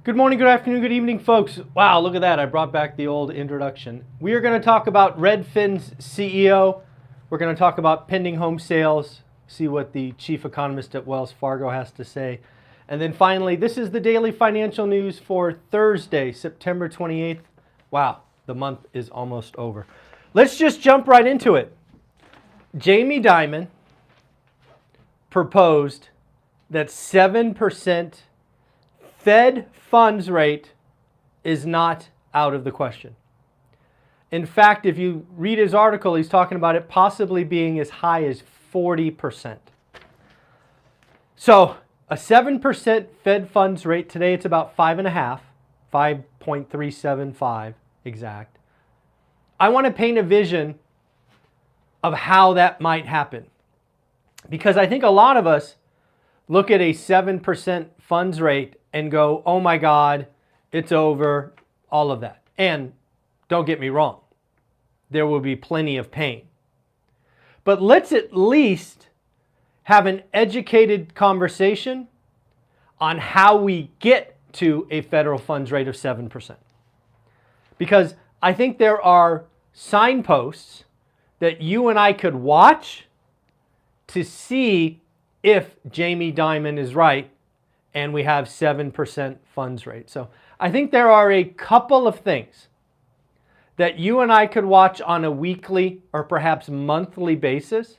Good morning, good afternoon, good evening, folks. Wow, look at that. I brought back the old introduction. We are going to talk about Redfin's CEO. We're going to talk about pending home sales, see what the chief economist at Wells Fargo has to say. And then finally, this is the daily financial news for Thursday, September 28th. Wow, the month is almost over. Let's just jump right into it. Jamie Dimon proposed that 7% Fed funds rate is not out of the question. In fact, if you read his article, he's talking about it possibly being as high as 40%. So a 7% Fed funds rate, today it's about 5.5, 5.375 exact. I want to paint a vision of how that might happen. Because I think a lot of us look at a 7% funds rate and go, oh my God, it's over, all of that. And don't get me wrong, there will be plenty of pain. But let's at least have an educated conversation on how we get to a federal funds rate of 7%. Because I think there are signposts that you and I could watch to see if Jamie Dimon is right and we have 7% funds rate. So I think there are a couple of things that you and I could watch on a weekly or perhaps monthly basis.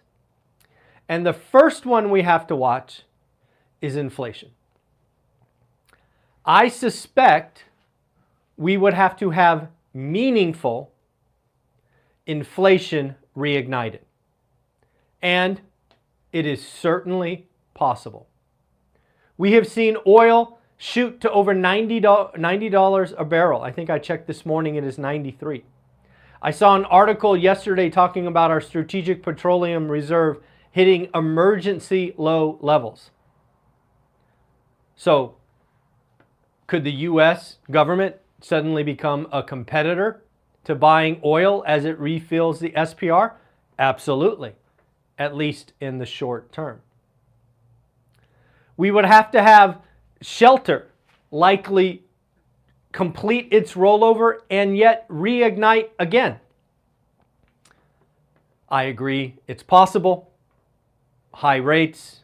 And the first one we have to watch is inflation. I suspect we would have to have meaningful inflation reignited. And it is certainly possible. We have seen oil shoot to over $90 a barrel. I think I checked this morning, it is 93. I saw an article yesterday talking about our strategic petroleum reserve hitting emergency low levels. So, could the U.S. government suddenly become a competitor to buying oil as it refills the SPR? Absolutely, at least in the short term. We would have to have shelter likely complete its rollover and yet reignite again. I agree, it's possible. High rates,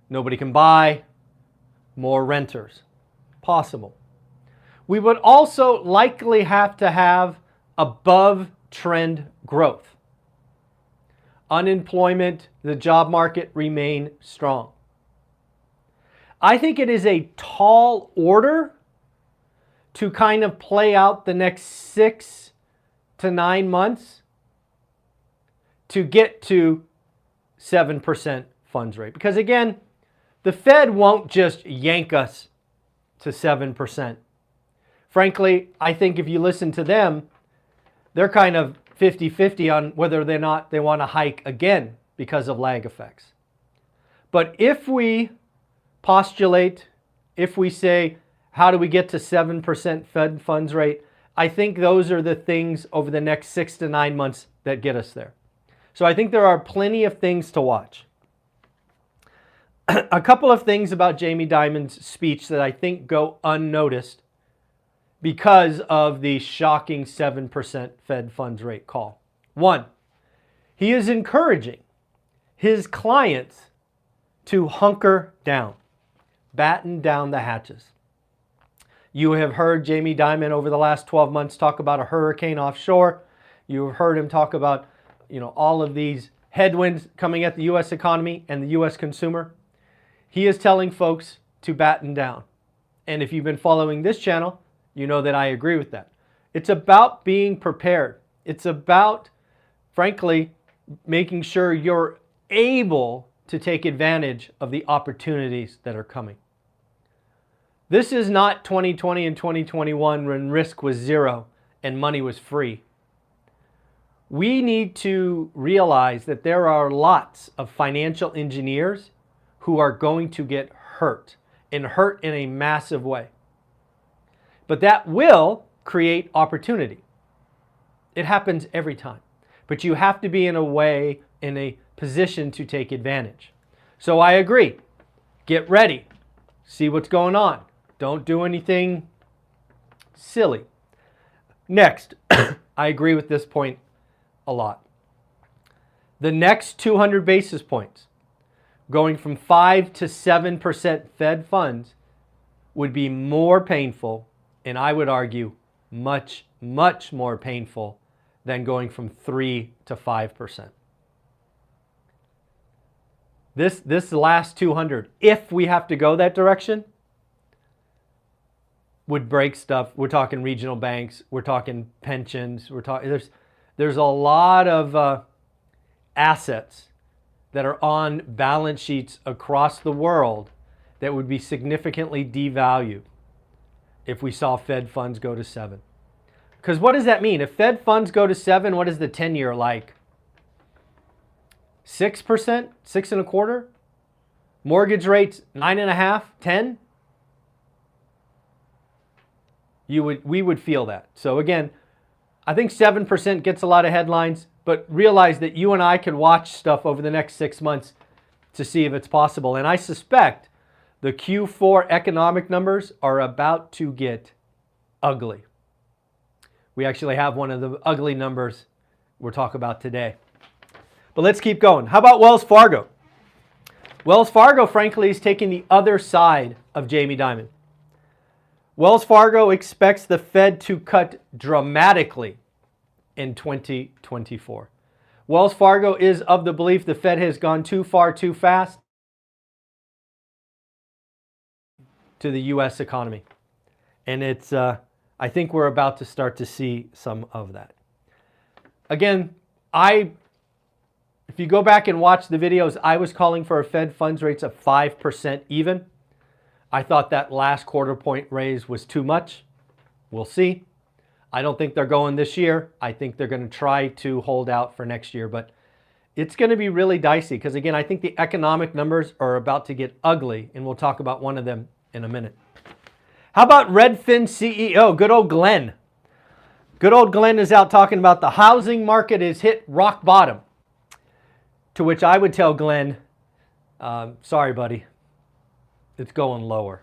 nobody can buy, more renters. Possible. We would also likely have to have above trend growth. Unemployment, the job market remain strong. I think it is a tall order to kind of play out the next 6 to 9 months to get to 7% funds rate. Because again, the Fed won't just yank us to 7%. Frankly, I think if you listen to them, they're kind of 50-50 on whether or not they want to hike again because of lag effects. But if we postulate, if we say, how do we get to 7% Fed funds rate? I think those are the things over the next 6 to 9 months that get us there. So I think there are plenty of things to watch. A couple of things about Jamie Dimon's speech that I think go unnoticed because of the shocking 7% Fed funds rate call. One, he is encouraging his clients to hunker down, batten down the hatches. You have heard Jamie Dimon over the last 12 months talk about a hurricane offshore. You've heard him talk about, all of these headwinds coming at the U.S. economy and the U.S. consumer. He is telling folks to batten down. And if you've been following this channel, you know that I agree with that. It's about being prepared. It's about, frankly, making sure you're able to take advantage of the opportunities that are coming. This is not 2020 and 2021 when risk was zero and money was free. We need to realize that there are lots of financial engineers who are going to get hurt, and hurt in a massive way. But that will create opportunity. It happens every time. But you have to be in a position to take advantage. So I agree. Get ready. See what's going on. Don't do anything silly. Next, I agree with this point a lot. The next 200 basis points, going from 5 to 7% Fed funds, would be more painful, and I would argue much, much more painful than going from 3 to 5%. This last 200, if we have to go that direction, would break stuff. We're talking regional banks. We're talking pensions. We're talking. There's a lot of assets that are on balance sheets across the world that would be significantly devalued if we saw Fed funds go to 7. Because what does that mean? If Fed funds go to 7, what is the 10-year like? 6%, 6.25%. Mortgage rates 9.5%, 10%. We would feel that. So again, I think 7% gets a lot of headlines, but realize that you and I could watch stuff over the next 6 months to see if it's possible. And I suspect the Q4 economic numbers are about to get ugly. We actually have one of the ugly numbers we'll talk about today. But let's keep going. How about Wells Fargo? Wells Fargo, frankly, is taking the other side of Jamie Dimon. Wells Fargo expects the Fed to cut dramatically in 2024. Wells Fargo is of the belief the Fed has gone too far too fast to the U.S. economy. And it's, I think we're about to start to see some of that. Again, if you go back and watch the videos, I was calling for a Fed funds rates of 5% even. I thought that last quarter point raise was too much. We'll see. I don't think they're going this year. I think they're going to try to hold out for next year, but it's going to be really dicey because, again, I think the economic numbers are about to get ugly, and we'll talk about one of them in a minute. How about Redfin CEO, good old Glenn? Good old Glenn is out talking about the housing market has hit rock bottom, to which I would tell Glenn, sorry, buddy. It's going lower.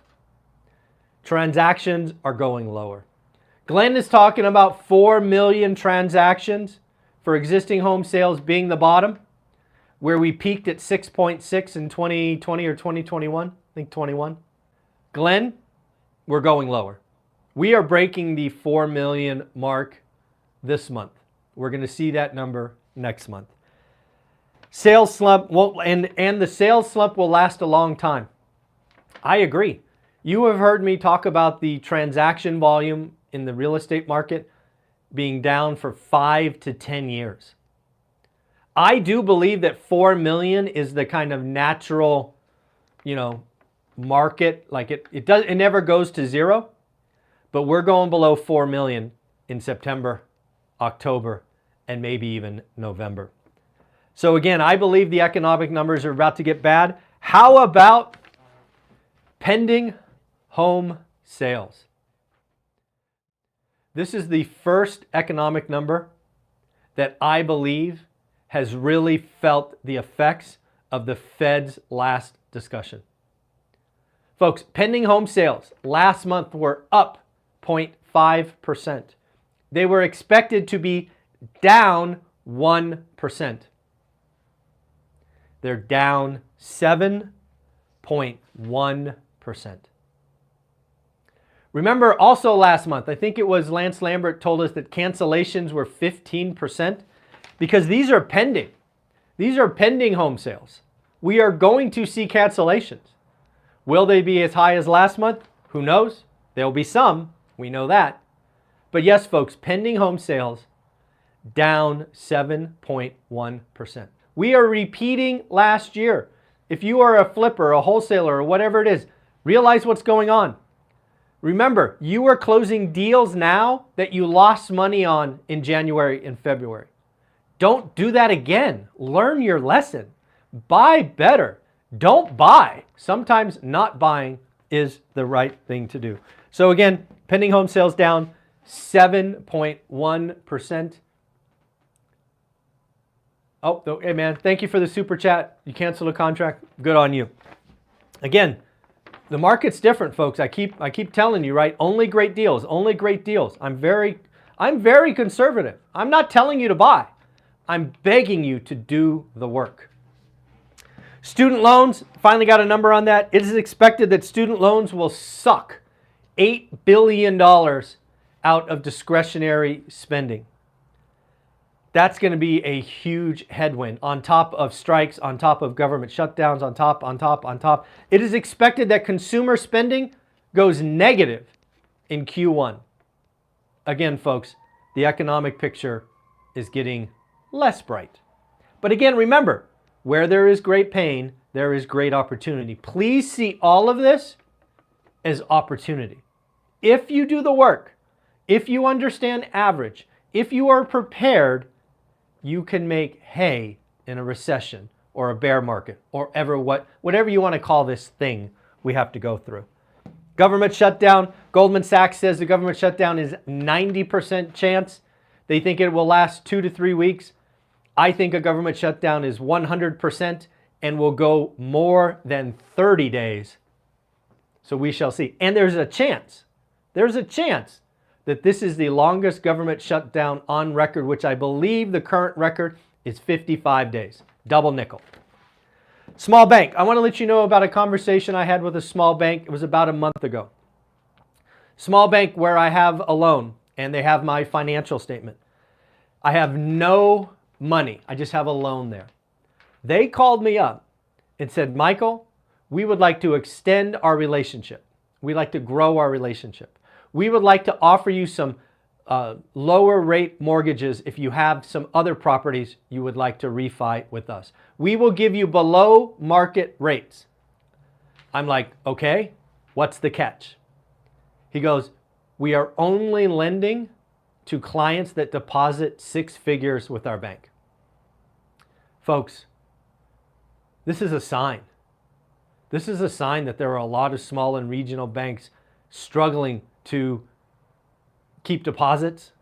Transactions are going lower. Glenn is talking about 4 million transactions for existing home sales being the bottom, where we peaked at 6.6 in 2020 or 2021. I think 21. Glenn, we're going lower. We are breaking the 4 million mark this month. We're going to see that number next month. Sales slump, and the sales slump will last a long time. I agree. You have heard me talk about the transaction volume in the real estate market being down for 5 to 10 years. I do believe that 4 million is the kind of natural, market. Like it never goes to zero, but we're going below 4 million in September, October, and maybe even November. So again, I believe the economic numbers are about to get bad. How about pending home sales? This is the first economic number that I believe has really felt the effects of the Fed's last discussion. Folks, pending home sales last month were up 0.5%. They were expected to be down 1%. They're down 7.1%. Remember also last month, I think it was Lance Lambert told us that cancellations were 15% because these are pending. These are pending home sales. We are going to see cancellations. Will they be as high as last month? Who knows? There'll be some. We know that. But yes, folks, pending home sales down 7.1%. We are repeating last year. If you are a flipper, a wholesaler, or whatever it is, realize what's going on. Remember, you are closing deals now that you lost money on in January and February. Don't do that again. Learn your lesson. Buy better. Don't buy. Sometimes not buying is the right thing to do. So again, pending home sales down 7.1%. Oh, hey man, thank you for the super chat. You canceled a contract. Good on you. Again, The market's different, folks. I keep telling you, right? Only great deals, only great deals. I'm very conservative. I'm not telling you to buy. I'm begging you to do the work. Student loans, finally got a number on that. It is expected that student loans will suck $8 billion out of discretionary spending. That's going to be a huge headwind on top of strikes, on top of government shutdowns, on top. It is expected that consumer spending goes negative in Q1. Again, folks, the economic picture is getting less bright. But again, remember, where there is great pain, there is great opportunity. Please see all of this as opportunity. If you do the work, if you understand average, if you are prepared, you can make hay in a recession or a bear market or whatever you want to call this thing we have to go through. Government shutdown. Goldman Sachs says the government shutdown is 90% chance. They think it will last 2 to 3 weeks. I think a government shutdown is 100% and will go more than 30 days. So we shall see. And there's a chance that this is the longest government shutdown on record, which I believe the current record is 55 days. Double nickel. Small bank. I want to let you know about a conversation I had with a small bank. It was about a month ago. Small bank where I have a loan and they have my financial statement. I have no money. I just have a loan there. They called me up and said, Michael, we would like to extend our relationship. We'd like to grow our relationship. We would like to offer you some lower rate mortgages if you have some other properties you would like to refi with us. We will give you below market rates. I'm like, okay, what's the catch? He goes, we are only lending to clients that deposit 6 figures with our bank. Folks, this is a sign. This is a sign that there are a lot of small and regional banks struggling to keep deposits,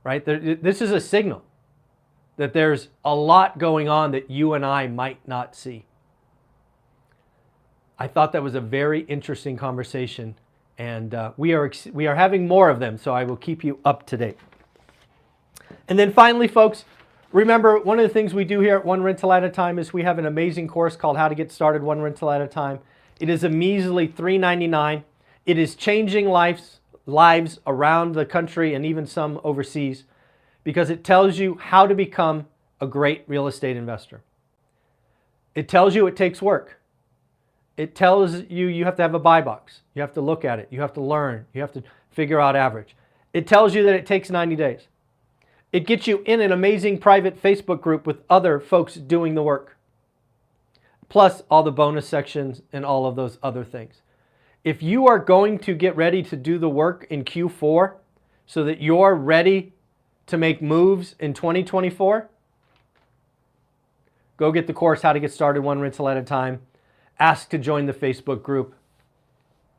right? This is a signal that there's a lot going on that you and I might not see. I thought that was a very interesting conversation, and we are having more of them, so I will keep you up to date. And then finally, folks, remember, one of the things we do here at One Rental at a Time is we have an amazing course called How to Get Started One Rental at a Time. It is a measly $3.99. It is changing lives around the country and even some overseas because it tells you how to become a great real estate investor. It tells you it takes work. It tells you you have to have a buy box. You have to look at it. You have to learn. You have to figure out average. It tells you that it takes 90 days. It gets you in an amazing private Facebook group with other folks doing the work, plus all the bonus sections and all of those other things. If you are going to get ready to do the work in Q4 so that you're ready to make moves in 2024, go get the course, How to Get Started One Rental at a Time. Ask to join the Facebook group.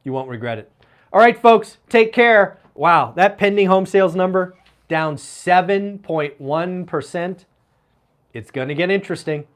You won't regret it. All right, folks, take care. Wow, that pending home sales number down 7.1%. It's going to get interesting.